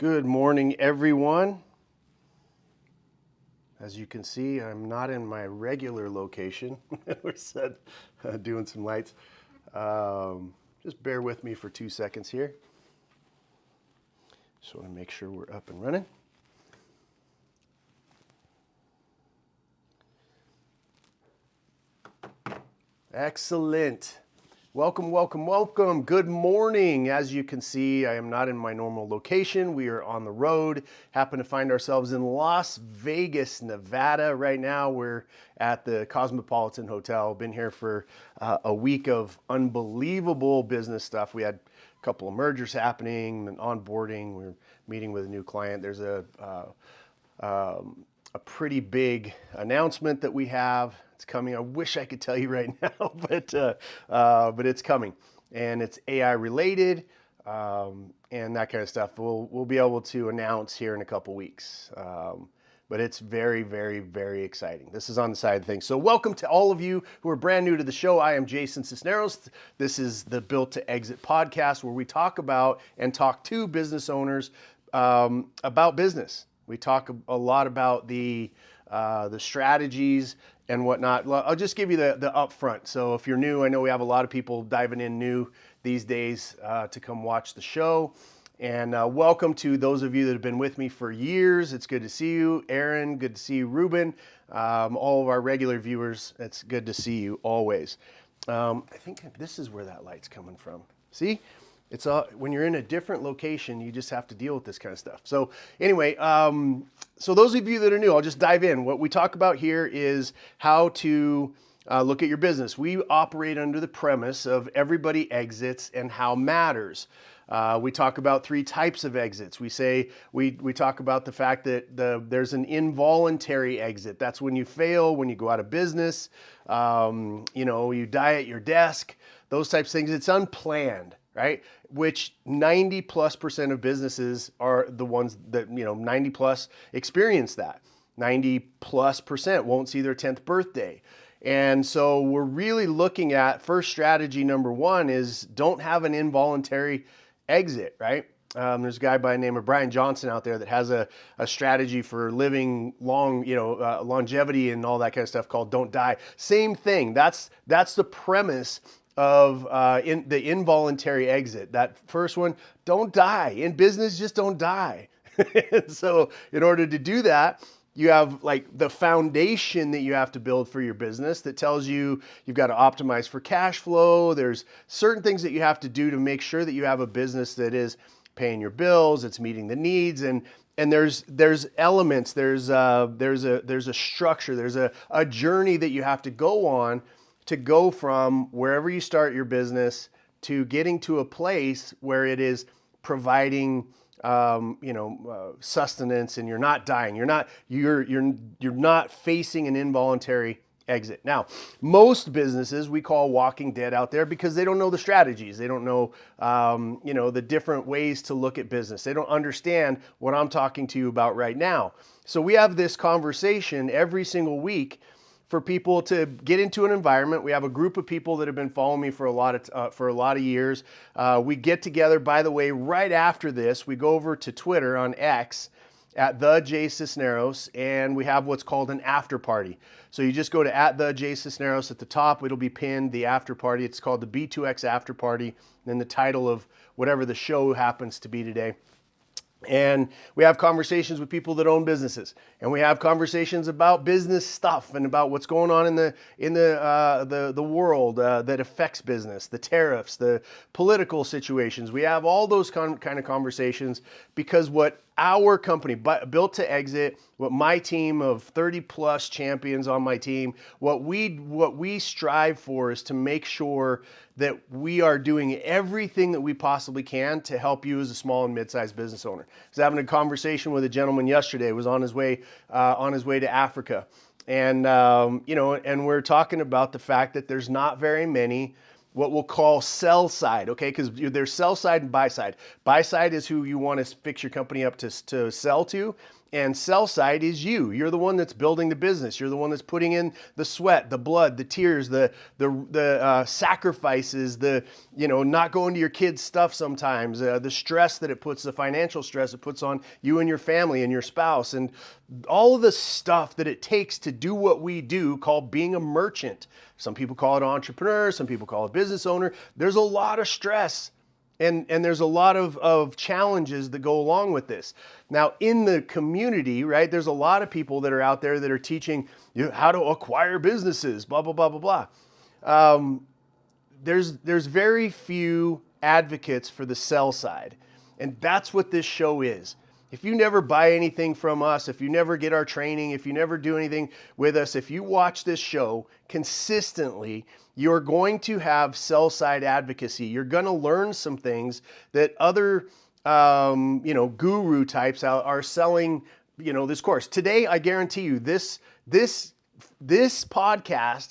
Good morning, everyone. As you can see, I'm not in my regular location. We're set doing some lights. Just bear with me for 2 seconds here. Just want to make sure we're up and running. Excellent. Welcome, welcome, welcome. Good morning. As you can see, I am not in my normal location. We are on the road. Happen to find ourselves in Las Vegas, Nevada. Right now, we're at the Cosmopolitan Hotel. Been here for a week of unbelievable business stuff. We had a couple of mergers happening and onboarding. We're meeting with a new client. There's a pretty big announcement that we have. It's coming. I wish I could tell you right now, but it's coming, and it's AI related and that kind of stuff. We'll be able to announce here in a couple weeks. But it's very, very, very exciting. This is on the side of things. So welcome to all of you who are brand new to the show. I am Jason Cisneros. This is the Built to Exit podcast, where we talk about and talk to business owners about business. We talk a lot about the strategies and whatnot. I'll just give you the upfront. So if you're new, I know we have a lot of people diving in new these days to come watch the show. And welcome to those of you that have been with me for years. It's good to see you. Aaron, good to see you. Ruben, all of our regular viewers, it's good to see you always. I think this is where that light's coming from. See? It's when you're in a different location, you just have to deal with this kind of stuff. So anyway, so those of you that are new, I'll just dive in. What we talk about here is how to look at your business. We operate under the premise of everybody exits and how matters. We talk about 3 types of exits. We talk about the fact that there's an involuntary exit. That's when you fail, when you go out of business, you die at your desk, those types of things. It's unplanned, right? Which 90+% of businesses are the ones that, 90+ experience that. 90+% won't see their 10th birthday. And so we're really looking at first strategy number 1 is don't have an involuntary exit, right? There's a guy by the name of Brian Johnson out there that has a strategy for living long, longevity and all that kind of stuff called Don't Die. Same thing. That's the premise of the involuntary exit. That first one, don't die. In business, just don't die. So in order to do that, you have like the foundation that you have to build for your business that tells you you've got to optimize for cash flow. There's certain things that you have to do to make sure that you have a business that is paying your bills, it's meeting the needs, and there's elements, there's a structure, there's a journey that you have to go on to go from wherever you start your business to getting to a place where it is providing sustenance, and you're not dying. You're not facing an involuntary exit. Now, most businesses we call walking dead out there because they don't know the strategies. They don't know, the different ways to look at business. They don't understand what I'm talking to you about right now. So we have this conversation every single week for people to get into an environment. We have a group of people that have been following me for a lot of years. We get together, by the way, right after this, we go over to Twitter on X at the J Cisneros, and we have what's called an after party. So you just go to at the J Cisneros at the top. It'll be pinned, the after party. It's called the B2X after party, and then the title of whatever the show happens to be today. And we have conversations with people that own businesses, and we have conversations about business stuff and about what's going on in the world that affects business, the tariffs, the political situations. We have all those kind of conversations because what our company, Built to Exit, what my team of 30+ champions on my team, what we strive for is to make sure that we are doing everything that we possibly can to help you as a small and mid-sized business owner. I was having a conversation with a gentleman yesterday. He was on his way to Africa, and and we're talking about the fact that there's not very many what we'll call sell side, okay? Because there's sell side and buy side. Buy side is who you want to fix your company up to sell to, And sell side is you. You're the one that's building the business. You're the one that's putting in the sweat, the blood, the tears, the sacrifices, the not going to your kids' stuff sometimes, the stress that it puts, the financial stress it puts on you and your family and your spouse, and all of the stuff that it takes to do what we do, called being a merchant. Some people call it entrepreneur. Some people call it business owner. There's a lot of stress. And there's a lot of challenges that go along with this. Now, in the community, right, there's a lot of people that are out there that are teaching you how to acquire businesses, blah, blah, blah, blah, blah. There's very few advocates for the sell side. And that's what this show is. If you never buy anything from us, if you never get our training, if you never do anything with us, if you watch this show consistently, you're going to have sell-side advocacy. You're going to learn some things that other, guru types are selling, this course. Today, I guarantee you, this podcast,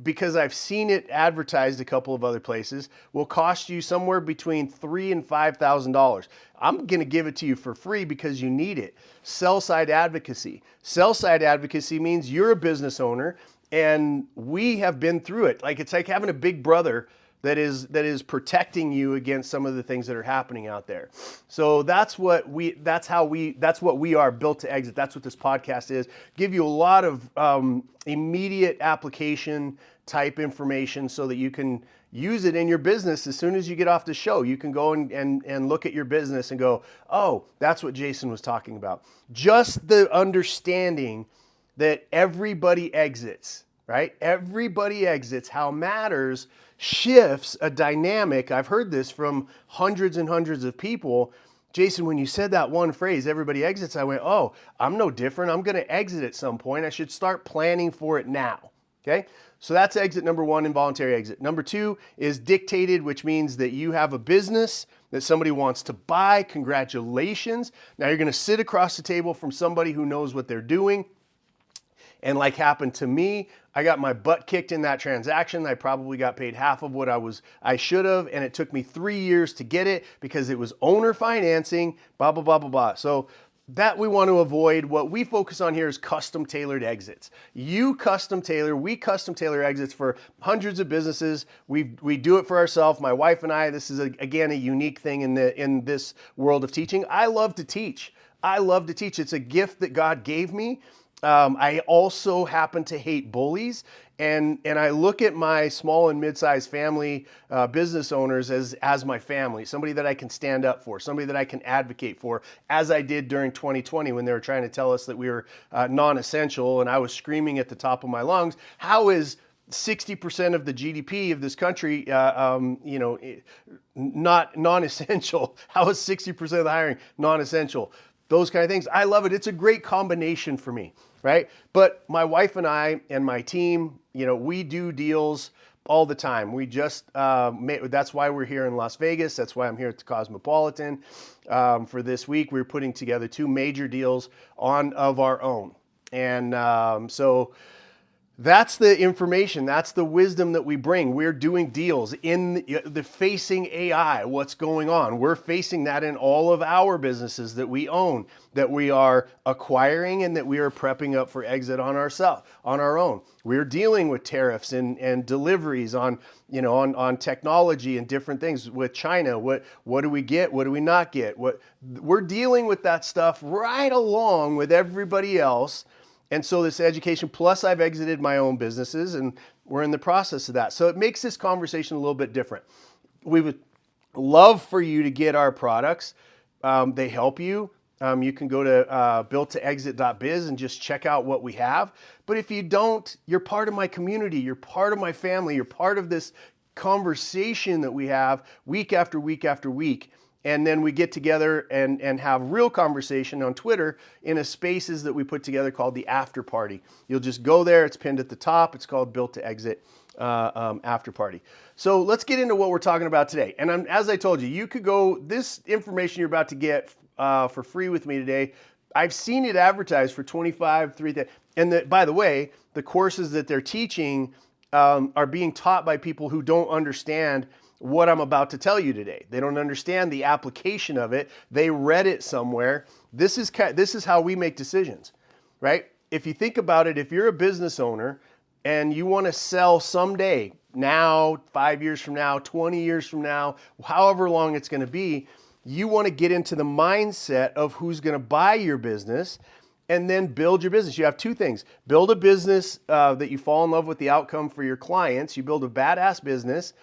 because I've seen it advertised a couple of other places, will cost you somewhere between $3,000 and $5,000. I'm going to give it to you for free because you need it. Sell-side advocacy. Sell-side advocacy means you're a business owner and we have been through it. It's like having a big brother that is protecting you against some of the things that are happening out there. So that's what we are, Built to Exit. That's what this podcast is. Give you a lot of immediate application type information so that you can use it in your business as soon as you get off the show. You can go and look at your business and go, oh, that's what Jason was talking about. Just the understanding that everybody exits, right? Everybody exits. How matters shifts a dynamic. I've heard this from hundreds and hundreds of people. Jason, when you said that one phrase, everybody exits, I went, oh, I'm no different. I'm going to exit at some point. I should start planning for it now. Okay? So that's exit number one, involuntary exit. Number two is dictated, which means that you have a business that somebody wants to buy. Congratulations. Now you're going to sit across the table from somebody who knows what they're doing. And like happened to me, I got my butt kicked in that transaction. I probably got paid half of what I should have, and it took me 3 years to get it because it was owner financing, blah, blah, blah, blah, blah. So that we want to avoid. What we focus on here is custom tailored exits. We custom tailor exits for hundreds of businesses. We do it for ourselves, my wife and I. This is, again, a unique thing in this world of teaching. I love to teach. It's a gift that God gave me. I also happen to hate bullies, and I look at my small and mid-sized family business owners as my family, somebody that I can stand up for, somebody that I can advocate for, as I did during 2020 when they were trying to tell us that we were non-essential, and I was screaming at the top of my lungs, how is 60% of the GDP of this country, not non-essential? How is 60% of the hiring non-essential? Those kind of things. I love it. It's a great combination for me, right? But my wife and I and my team, we do deals all the time. We just, that's why we're here in Las Vegas. That's why I'm here at the Cosmopolitan. For this week, we're putting together 2 major deals of our own. And so that's the information. That's the wisdom that we bring. We're doing deals in the facing AI. What's going on? We're facing that in all of our businesses that we own, that we are acquiring, and that we are prepping up for exit on our own. We're dealing with tariffs and deliveries on technology and different things with China. What do we get? What do we not get? We're dealing with that stuff right along with everybody else. And so this education, plus I've exited my own businesses, and we're in the process of that. So it makes this conversation a little bit different. We would love for you to get our products. They help you. You can go to builttoexit.biz and just check out what we have. But if you don't, you're part of my community. You're part of my family. You're part of this conversation that we have week after week after week. And then we get together and have real conversation on Twitter in a spaces that we put together called the After Party. You'll just go there. It's pinned at the top. It's called Built to Exit After Party. So let's get into what we're talking about today. And as I told you, you could go, this information you're about to get for free with me today, I've seen it advertised for $25, $30. And by the way, the courses that they're teaching are being taught by people who don't understand what I'm about to tell you today. They don't understand the application of it. They read it somewhere. This is how we make decisions, right? If you think about it, if you're a business owner and you want to sell someday, now, 5 years from now, 20 years from now, however long it's going to be, you want to get into the mindset of who's going to buy your business and then build your business. You have two things. Build a business that you fall in love with the outcome for your clients. You build a badass business.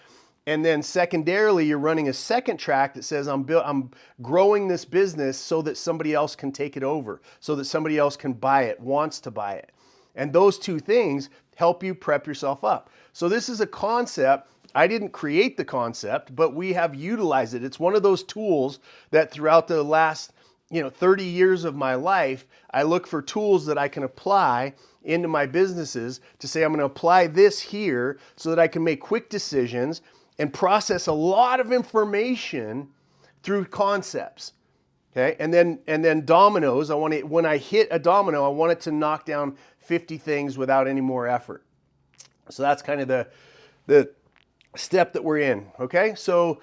And then secondarily, you're running a second track that says, I'm growing this business so that somebody else can take it over, so that somebody else can buy it, wants to buy it. And those two things help you prep yourself up. So this is a concept. I didn't create the concept, but we have utilized it. It's one of those tools that throughout the last 30 years of my life, I look for tools that I can apply into my businesses to say, I'm going to apply this here so that I can make quick decisions and process a lot of information through concepts. Okay. And then dominoes, when I hit a domino, I want it to knock down 50 things without any more effort. So that's kind of the step that we're in. Okay. So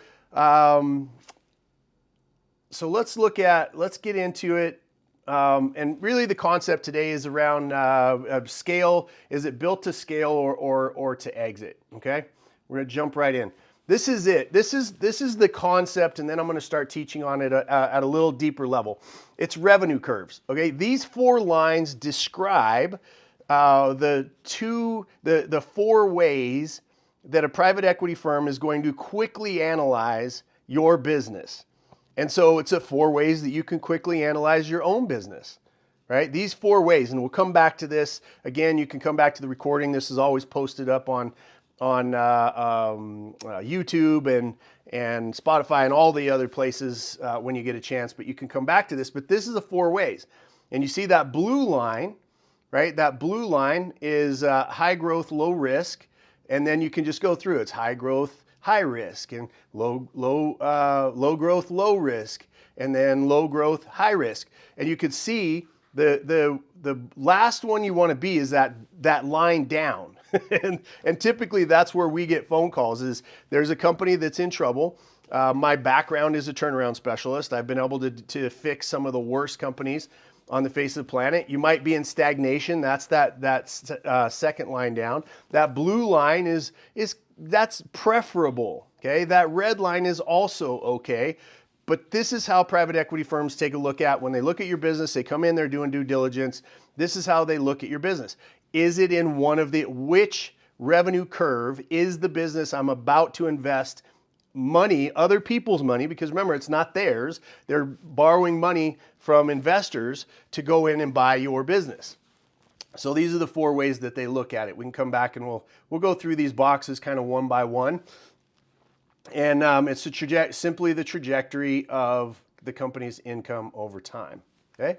let's get into it. And really the concept today is around scale. Is it built to scale or to exit? Okay. We're going to jump right in. This is it. This is the concept, and then I'm going to start teaching on it at a little deeper level. It's revenue curves. Okay. These 4 lines describe the 4 ways that a private equity firm is going to quickly analyze your business. And so it's 4 ways that you can quickly analyze your own business, right? These 4 ways, and we'll come back to this. Again, you can come back to the recording. This is always posted up on YouTube and Spotify and all the other places when you get a chance, but you can come back to this. But this is the 4 ways. And you see that blue line, right? That blue line is high growth, low risk. And then you can just go through. It's high growth, high risk, and low growth, low risk, and then low growth, high risk. And you could see the last one you want to be is that line down. and typically that's where we get phone calls. Is there's a company that's in trouble. My background is a turnaround specialist. I've been able to fix some of the worst companies on the face of the planet. You might be in stagnation. That's that second line down. That blue line that's preferable. Okay, that red line is also okay. But this is how private equity firms take a look at when they look at your business. They come in, they're doing due diligence. This is how they look at your business. Is it in which revenue curve is the business I'm about to invest money, other people's money, because remember, it's not theirs. They're borrowing money from investors to go in and buy your business. So these are the 4 ways that they look at it. We can come back and we'll go through these boxes kind of one by one. And it's simply the trajectory of the company's income over time. Okay,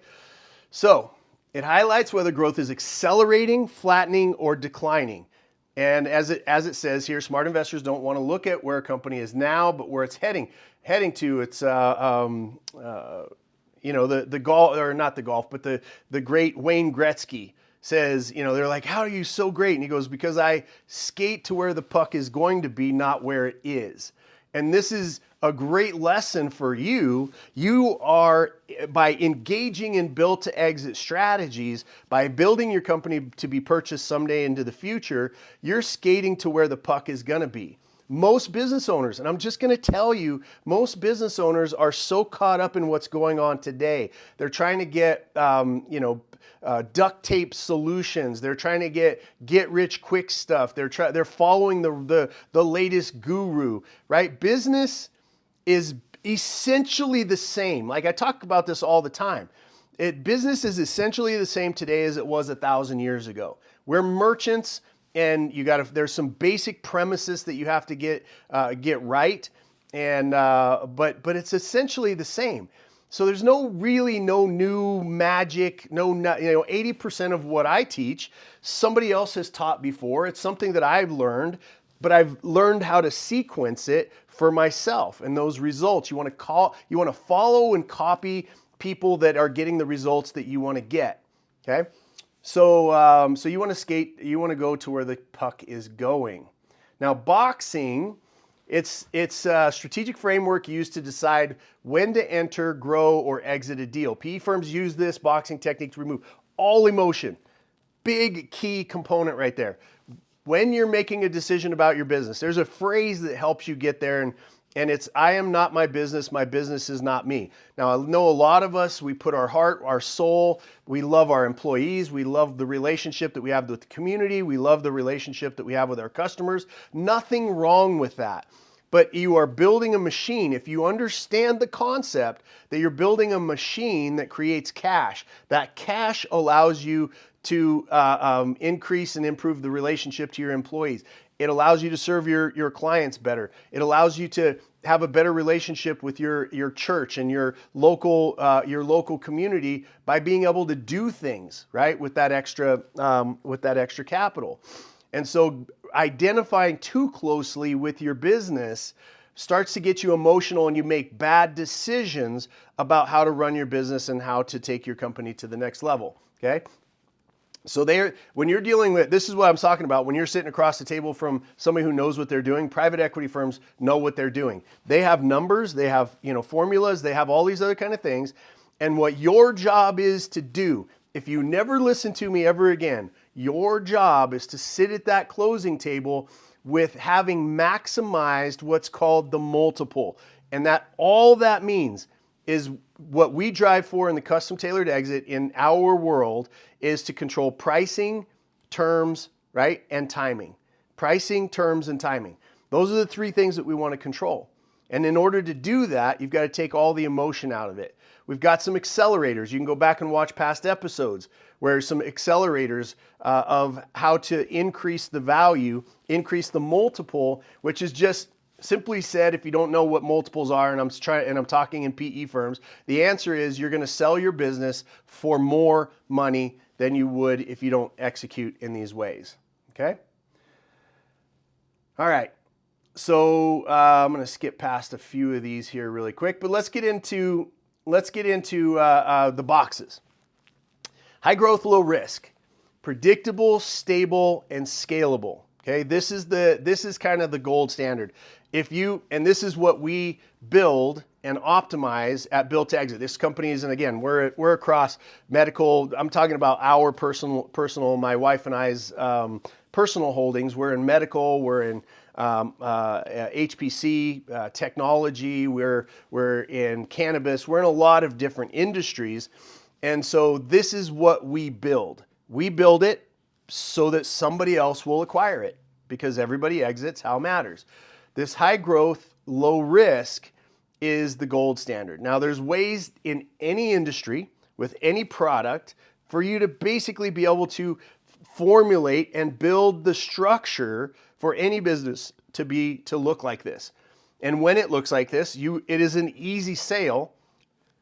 so it highlights whether growth is accelerating, flattening, or declining. And as it says here, smart investors don't want to look at where a company is now, but where it's heading to. It's the golf, or not the golf, but the great Wayne Gretzky says, they're like, how are you so great? And he goes, because I skate to where the puck is going to be, not where it is. And this is a great lesson for you. You are, by engaging in built to exit strategies, by building your company to be purchased someday into the future, you're skating to where the puck is going to be. Most business owners, and I'm just going to tell you, most business owners are so caught up in what's going on today. They're trying to get, duct tape solutions. They're trying to get rich quick stuff. They're following the latest guru, right? Business is essentially the same. Like I talk about this all the time. Business is essentially the same today as it was 1,000 years ago. We're merchants, and there's some basic premises that you have to get right, and but it's essentially the same. So there's no new magic, 80% of what I teach, somebody else has taught before. It's something that I've learned, but I've learned how to sequence it for myself. And those results, you want to follow and copy people that are getting the results that you want to get. Okay. So you want to skate, you want to go to where the puck is going. Now, boxing It's a strategic framework used to decide when to enter, grow, or exit a deal. PE firms use this boxing technique to remove all emotion. Big key component right there. When you're making a decision about your business, there's a phrase that helps you get there, and it's, I am not my business is not me. Now, I know a lot of us, we put our heart, our soul, we love our employees, we love the relationship that we have with the community, we love the relationship that we have with our customers. Nothing wrong with that. But you are building a machine. If you understand the concept that you're building a machine that creates cash, that cash allows you to increase and improve the relationship to your employees. It allows you to serve your clients better. It allows you to have a better relationship with your church and your local community by being able to do things, right, with that extra capital. And so identifying too closely with your business starts to get you emotional, and you make bad decisions about how to run your business and how to take your company to the next level, okay? So when you're dealing with, this is what I'm talking about, when you're sitting across the table from somebody who knows what they're doing. Private equity firms know what they're doing. They have numbers, they have formulas, they have all these other kind of things. And what your job is to do, if you never listen to me ever again, your job is to sit at that closing table with having maximized what's called the multiple. And that all that means is what we drive for in the custom tailored exit in our world is to control pricing, terms, right, and timing. Pricing, terms, and timing. Those are the three things that we want to control. And in order to do that, you've got to take all the emotion out of it. We've got some accelerators. You can go back and watch past episodes where some accelerators of how to increase the value, increase the multiple, which is just simply said, if you don't know what multiples are, and I'm talking in PE firms, the answer is you're going to sell your business for more money than you would if you don't execute in these ways. Okay? All right. So I'm going to skip past a few of these here really quick, but let's get into the boxes. High growth, low risk, predictable, stable, and scalable. Okay, this is kind of the gold standard. And this is what we build and optimize at Built to Exit. This company is, and again, we're across medical. I'm talking about our personal, my wife and I's personal holdings. We're in medical. We're in HPC, technology. We're in cannabis. We're in a lot of different industries, and so this is what we build. We build it so that somebody else will acquire it, because everybody exits how matters. This high growth, low risk is the gold standard. Now, there's ways in any industry with any product for you to basically be able to formulate and build the structure for any business to look like this. And when it looks like this, it is an easy sale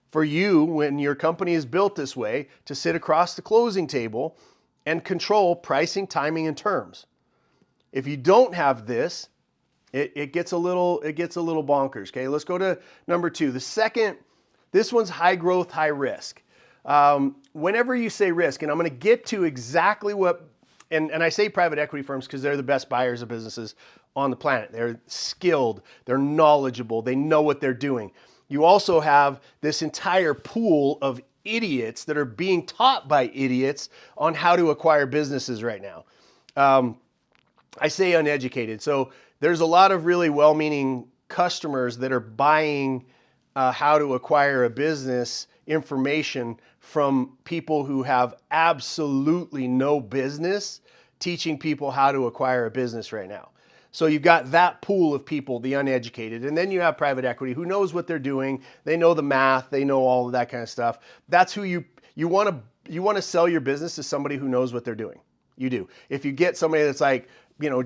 for you, when your company is built this way, to sit across the closing table and control pricing, timing, and terms. If you don't have this, it gets a little bonkers. Okay, let's go to number 2. This one's high growth, high risk. Whenever you say risk, and I'm going to get to exactly what, and I say private equity firms because they're the best buyers of businesses on the planet. They're skilled, they're knowledgeable, they know what they're doing. You also have this entire pool of idiots that are being taught by idiots on how to acquire businesses right now. I say uneducated. So there's a lot of really well-meaning customers that are buying how to acquire a business information from people who have absolutely no business teaching people how to acquire a business right now. So you've got that pool of people, the uneducated, and then you have private equity who knows what they're doing. They know the math, they know all of that kind of stuff. That's who you want to sell your business to, somebody who knows what they're doing. You do. If you get somebody that's like,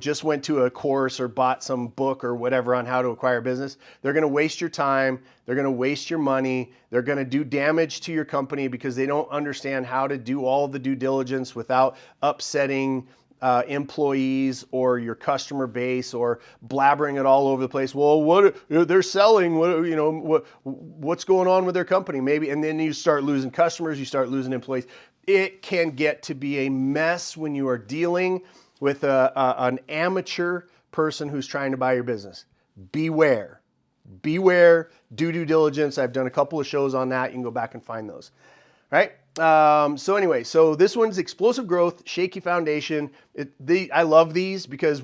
just went to a course or bought some book or whatever on how to acquire business, they're going to waste your time. They're going to waste your money. They're going to do damage to your company because they don't understand how to do all the due diligence without upsetting employees or your customer base, or blabbering it all over the place. Well, what they're selling, what's going on with their company? Maybe, and then you start losing customers, you start losing employees. It can get to be a mess when you are dealing with an amateur person who's trying to buy your business. beware. Beware, do due diligence. I've done a couple of shows on that. You can go back and find those. All right. So anyway, so this one's explosive growth, shaky foundation. I love these because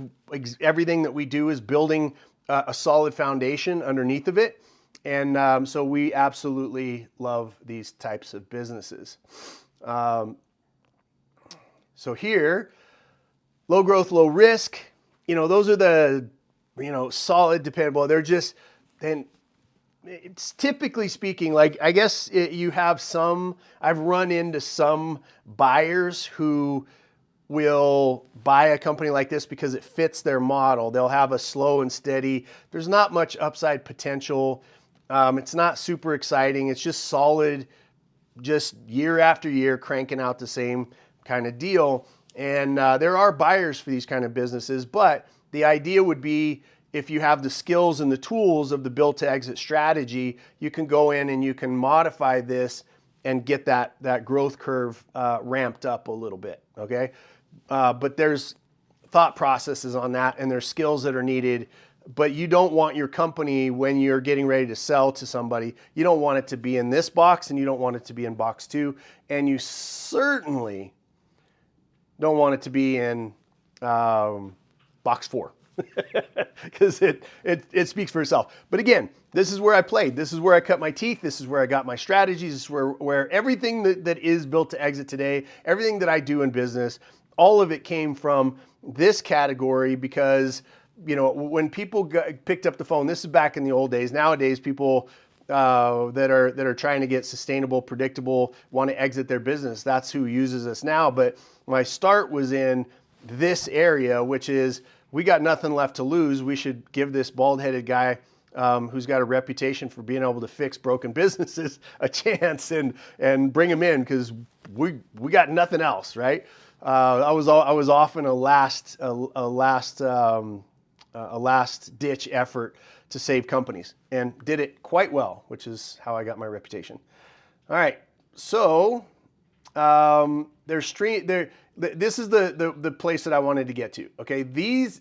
everything that we do is building a solid foundation underneath of it. And so we absolutely love these types of businesses. So here, low growth, low risk, those are the, solid, dependable. They're just, and it's typically speaking, like, I guess you have I've run into some buyers who will buy a company like this because it fits their model. They'll have a slow and steady. There's not much upside potential. It's not super exciting. It's just solid, just year after year, cranking out the same kind of deal. And there are buyers for these kind of businesses, but the idea would be if you have the skills and the tools of the build to exit strategy, you can go in and you can modify this and get that growth curve ramped up a little bit, okay? But there's thought processes on that and there's skills that are needed, but you don't want your company, when you're getting ready to sell to somebody, you don't want it to be in this box and you don't want it to be in box 2, and you certainly don't want it to be in box 4. Because it speaks for itself. But again, this is where I played. This is where I cut my teeth. This is where I got my strategies. This is where everything that is built to exit today, everything that I do in business, all of it came from this category because, when people picked up the phone, this is back in the old days. Nowadays, people that are trying to get sustainable, predictable, want to exit their business, that's who uses us now. But my start was in this area, which is, we got nothing left to lose. We should give this bald-headed guy who's got a reputation for being able to fix broken businesses a chance and bring him in because we got nothing else, right? I was often a last ditch effort to save companies and did it quite well, which is how I got my reputation. All right, so this is the place that I wanted to get to. Okay, these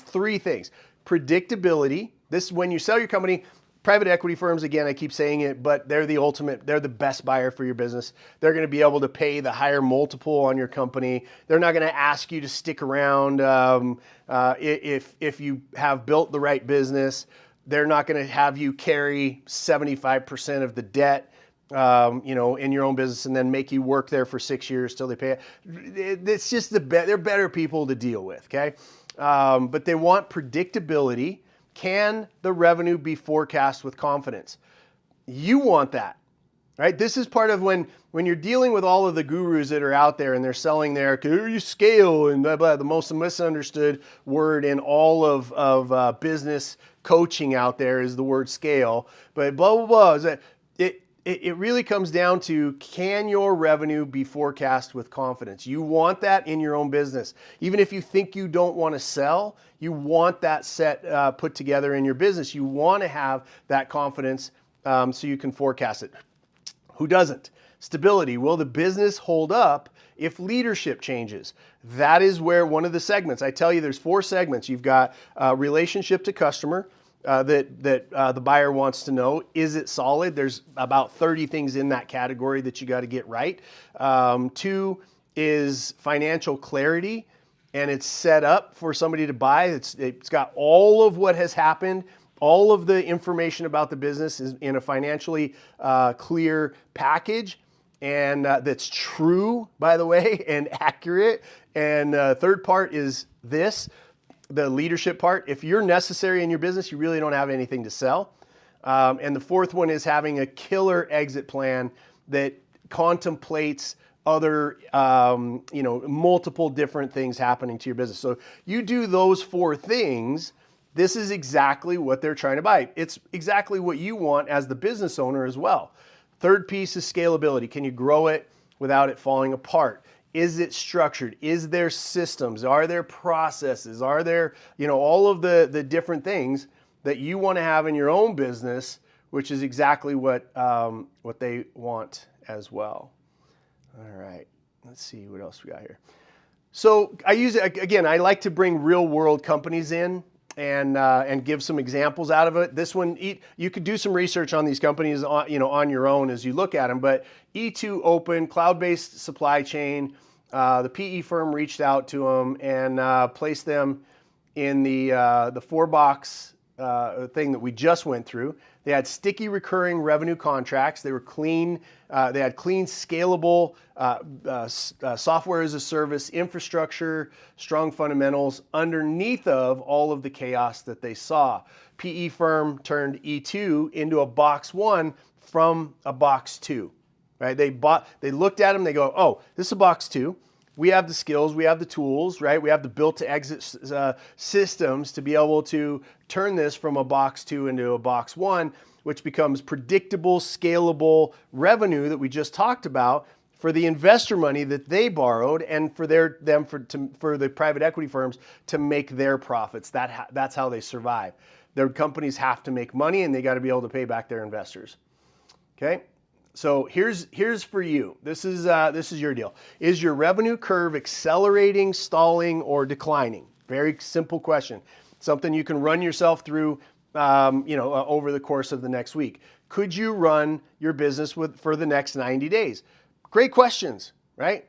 3 things: predictability. This is when you sell your company. Private equity firms, again, I keep saying it, but they're the best buyer for your business. They're going to be able to pay the higher multiple on your company. They're not going to ask you to stick around if you have built the right business. They're not going to have you carry 75% of the debt in your own business and then make you work there for 6 years till they pay it. It's just they're better people to deal with, okay? But they want predictability. Can the revenue be forecast with confidence? You want that, right? This is part of when you're dealing with all of the gurus that are out there and they're selling their scale and blah, blah, the most misunderstood word in all of business coaching out there is the word scale. But blah, blah, blah. It really comes down to, can your revenue be forecast with confidence? You want that in your own business. Even if you think you don't want to sell, you want that set put together in your business. You want to have that confidence so you can forecast it. Who doesn't? Stability. Will the business hold up if leadership changes? That is where one of the segments, I tell you there's 4 segments. You've got relationship to customer, that the buyer wants to know. Is it solid? There's about 30 things in that category that you got to get right. 2 is financial clarity, and it's set up for somebody to buy. It's got all of what has happened. All of the information about the business is in a financially clear package, and that's true, by the way, and accurate. And third part is this. The leadership part. If you're necessary in your business, you really don't have anything to sell. And the fourth one is having a killer exit plan that contemplates other, multiple different things happening to your business. So you do those 4 things, this is exactly what they're trying to buy. It's exactly what you want as the business owner as well. Third piece is scalability. Can you grow it without it falling apart? Is it structured? Is there systems? Are there processes? Are there, all of the different things that you want to have in your own business, which is exactly what they want as well. All right, let's see what else we got here. So I use it, again, I like to bring real world companies in and give some examples out of it. This one, you could do some research on these companies on your own as you look at them. But E2 Open, cloud-based supply chain. The PE firm reached out to them and placed them in the 4-box thing that we just went through. They had sticky recurring revenue contracts. They were clean. They had clean, scalable software as a service infrastructure, strong fundamentals underneath of all of the chaos that they saw. PE firm turned E2 into a box 1 from a box 2. Right? They looked at them. They go, oh, this is a box 2. We have the skills, we have the tools, right? We have the built-to-exit systems to be able to turn this from a box 2 into a box 1, which becomes predictable, scalable revenue that we just talked about for the investor money that they borrowed and for the private equity firms to make their profits. That's how they survive. Their companies have to make money and they got to be able to pay back their investors. Okay? So here's for you. This is your deal. Is your revenue curve accelerating, stalling, or declining? Very simple question. Something you can run yourself through, over the course of the next week. Could you run your business for the next 90 days? Great questions, right?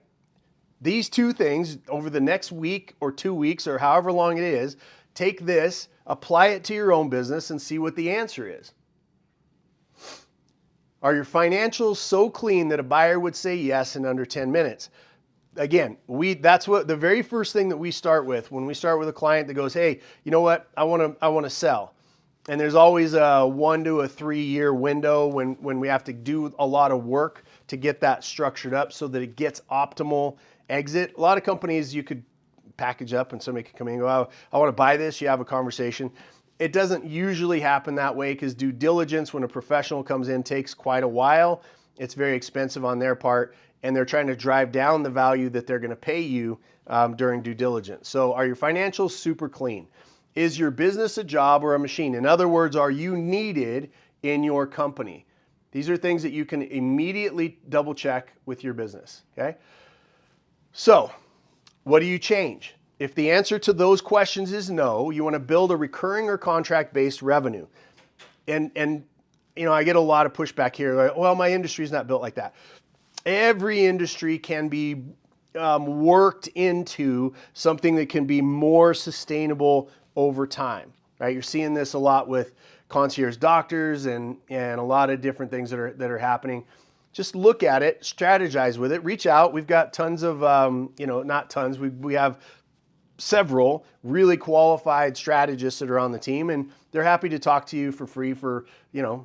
These two things over the next week or 2 weeks or however long it is, take this, apply it to your own business, and see what the answer is. Are your financials so clean that a buyer would say yes in under 10 minutes? Again, that's what the very first thing that we start with when we start with a client that goes, hey, you know what? I want to sell. And there's always a 1 to 3 year window when we have to do a lot of work to get that structured up so that it gets optimal exit. A lot of companies you could package up and somebody could come in and go, oh, I want to buy this. You have a conversation. It doesn't usually happen that way because due diligence when a professional comes in takes quite a while. It's very expensive on their part and they're trying to drive down the value that they're going to pay you during due diligence. So are your financials super clean? Is your business a job or a machine? In other words, are you needed in your company? These are things that you can immediately double check with your business, okay? So what do you change? If the answer to those questions is no, you want to build a recurring or contract-based revenue. And I get a lot of pushback here. Like, well, my industry is not built like that. Every industry can be worked into something that can be more sustainable over time, right? You're seeing this a lot with concierge doctors and a lot of different things that are happening. Just look at it, strategize with it, reach out. We've got tons of, not tons, we have several really qualified strategists that are on the team and they're happy to talk to you for free for,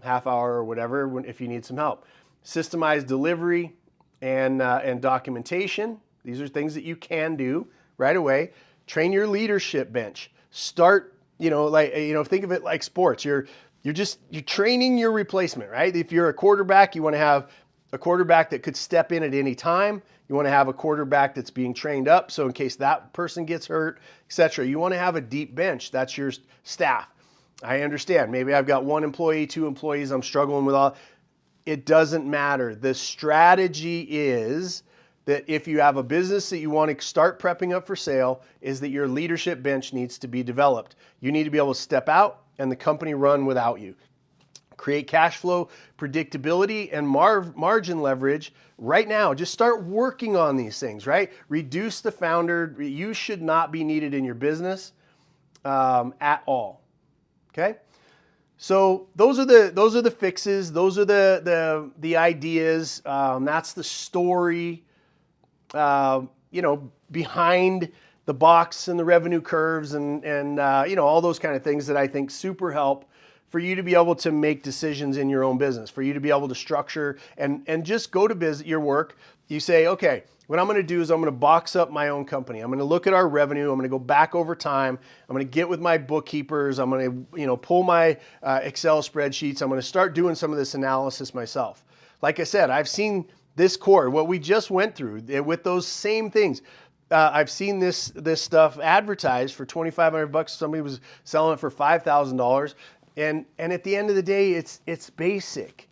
half hour or whatever if you need some help. Systemized delivery and documentation. These are things that you can do right away. Train your leadership bench. Start, think of it like sports. You're training your replacement, right? If you're a quarterback, you want to have a quarterback that could step in at any time. You want to have a quarterback that's being trained up, so in case that person gets hurt, etc. You want to have a deep bench. That's your staff. I understand. Maybe I've got 1 employee, 2 employees. I'm struggling with all. It doesn't matter. The strategy is that if you have a business that you want to start prepping up for sale, is that your leadership bench needs to be developed. You need to be able to step out and the company run without you. Create cash flow, predictability, and margin leverage right now. Just start working on these things, right? Reduce the founder. You should not be needed in your business at all, okay? So those are the fixes. Those are the ideas. That's the story, behind the box and the revenue curves and all those kind of things that I think super help for you to be able to make decisions in your own business, for you to be able to structure and just go to your work. You say, okay, what I'm going to do is I'm going to box up my own company. I'm going to look at our revenue. I'm going to go back over time. I'm going to get with my bookkeepers. I'm going to, pull my Excel spreadsheets. I'm going to start doing some of this analysis myself. Like I said, I've seen this core, what we just went through with those same things. I've seen this stuff advertised for $2,500. Somebody was selling it for $5,000. And at the end of the day, it's basic.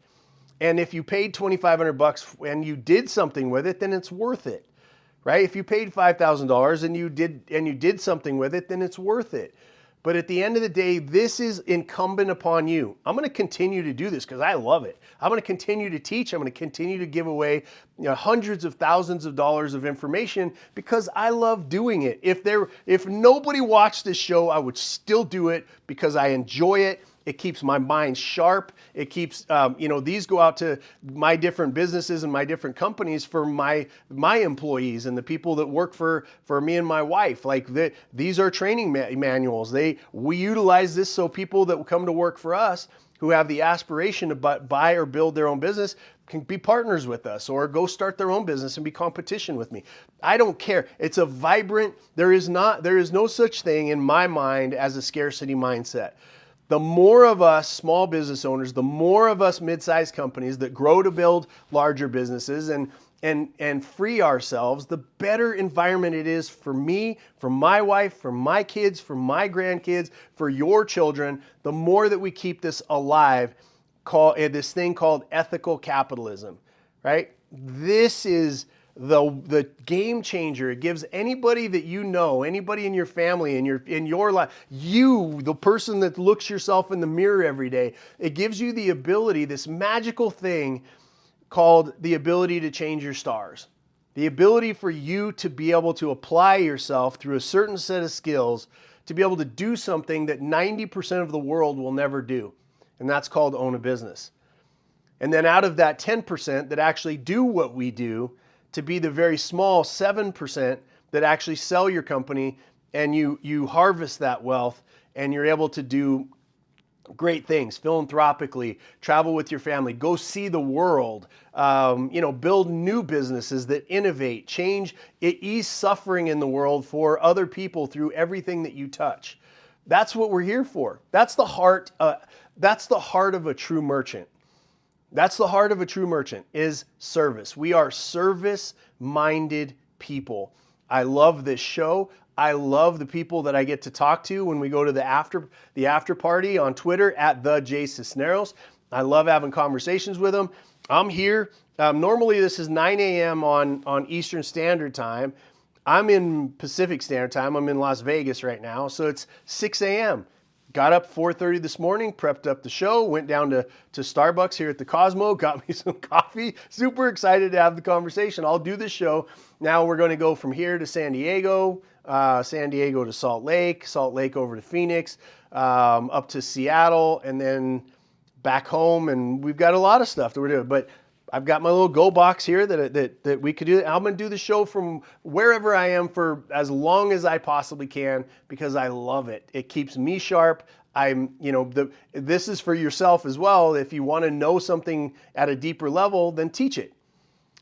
And if you paid $2,500 and you did something with it, then it's worth it, right? If you paid $5,000 and you did something with it, then it's worth it. But at the end of the day, this is incumbent upon you. I'm going to continue to do this because I love it. I'm going to continue to teach. I'm going to continue to give away hundreds of thousands of dollars of information because I love doing it. If nobody watched this show, I would still do it because I enjoy it. It keeps my mind sharp. It keeps, these go out to my different businesses and my different companies for my employees and the people that work for me and my wife. Like these are training manuals. We utilize this so people that come to work for us who have the aspiration to buy or build their own business can be partners with us or go start their own business and be competition with me. I don't care. It's a vibrant, there is no such thing in my mind as a scarcity mindset. The more of us small business owners, the more of us mid-sized companies that grow to build larger businesses and free ourselves, the better environment it is for me, for my wife, for my kids, for my grandkids, for your children, the more that we keep this alive, this thing called ethical capitalism, right? This is the game changer. It gives anybody that you know, anybody in your family, in your life, you, the person that looks yourself in the mirror every day, it gives you the ability, this magical thing called the ability to change your stars. The ability for you to be able to apply yourself through a certain set of skills to be able to do something that 90% of the world will never do. And that's called own a business. And then out of that 10% that actually do what we do, to be the very small 7% that actually sell your company and you harvest that wealth and you're able to do great things philanthropically, travel with your family, go see the world, build new businesses that innovate, change, ease suffering in the world for other people through everything that you touch. That's what we're here for. That's the heart of a true merchant. That's the heart of a true merchant, is service. We are service-minded people. I love this show. I love the people that I get to talk to when we go to the after party on Twitter at the Jay Cisneros. I love having conversations with them. I'm here. Normally this is 9 a.m. on Eastern Standard Time. I'm in Pacific Standard Time. I'm in Las Vegas right now, so it's 6 a.m. Got up 4:30 this morning, prepped up the show, went down to Starbucks here at the Cosmo, got me some coffee. Super excited to have the conversation. I'll do this show. Now we're going to go from here to San Diego to Salt Lake over to Phoenix, up to Seattle, and then back home. And we've got a lot of stuff that we're doing. But I've got my little Go box here that we could do. I'm going to do the show from wherever I am for as long as I possibly can because I love it. It keeps me sharp. This is for yourself as well. If you want to know something at a deeper level, then teach it.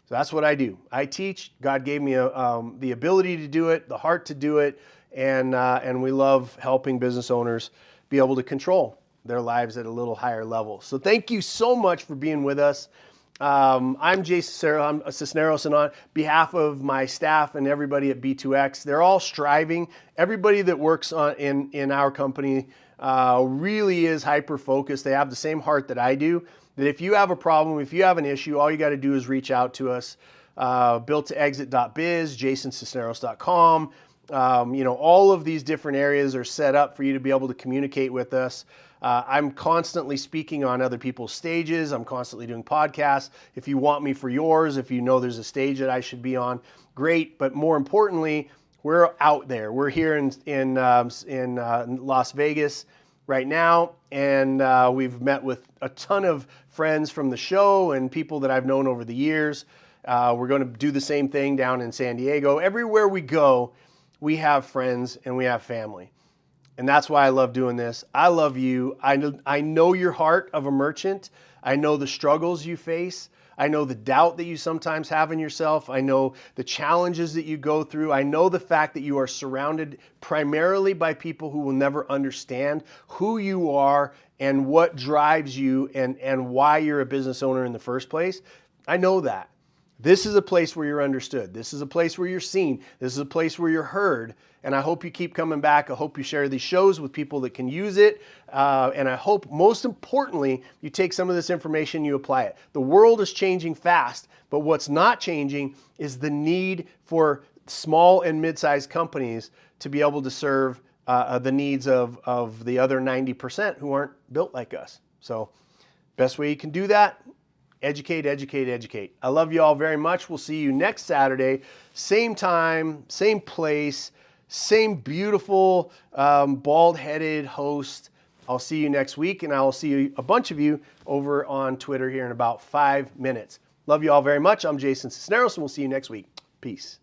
So that's what I do. I teach. God gave me the ability to do it, the heart to do it, and we love helping business owners be able to control their lives at a little higher level. So thank you so much for being with us. I'm Jay Cisneros, and on behalf of my staff and everybody at B2X, they're all striving. Everybody that works in our company really is hyper-focused. They have the same heart that I do, that if you have a problem, if you have an issue, all you got to do is reach out to us. builttoexit.biz, jasoncisneros.com. All of these different areas are set up for you to be able to communicate with us. I'm constantly speaking on other people's stages. I'm constantly doing podcasts. If you want me for yours, if you know there's a stage that I should be on, great. But more importantly, we're out there. We're here in Las Vegas right now, and we've met with a ton of friends from the show and people that I've known over the years. We're going to do the same thing down in San Diego. Everywhere we go, we have friends and we have family. And that's why I love doing this. I love you. I know your heart of a merchant. I know the struggles you face. I know the doubt that you sometimes have in yourself. I know the challenges that you go through. I know the fact that you are surrounded primarily by people who will never understand who you are and what drives you and why you're a business owner in the first place. I know that. This is a place where you're understood. This is a place where you're seen. This is a place where you're heard. And I hope you keep coming back. I hope you share these shows with people that can use it. And I hope, most importantly, you take some of this information, you apply it. The world is changing fast, but what's not changing is the need for small and mid-sized companies to be able to serve the needs of the other 90% who aren't built like us. So best way you can do that, educate, educate, educate. I love you all very much. We'll see you next Saturday, same time, same place, same beautiful bald-headed host. I'll see you next week, and I will see a bunch of you over on Twitter here in about 5 minutes. Love you all very much. I'm Jason Cisneros, and we'll see you next week. Peace.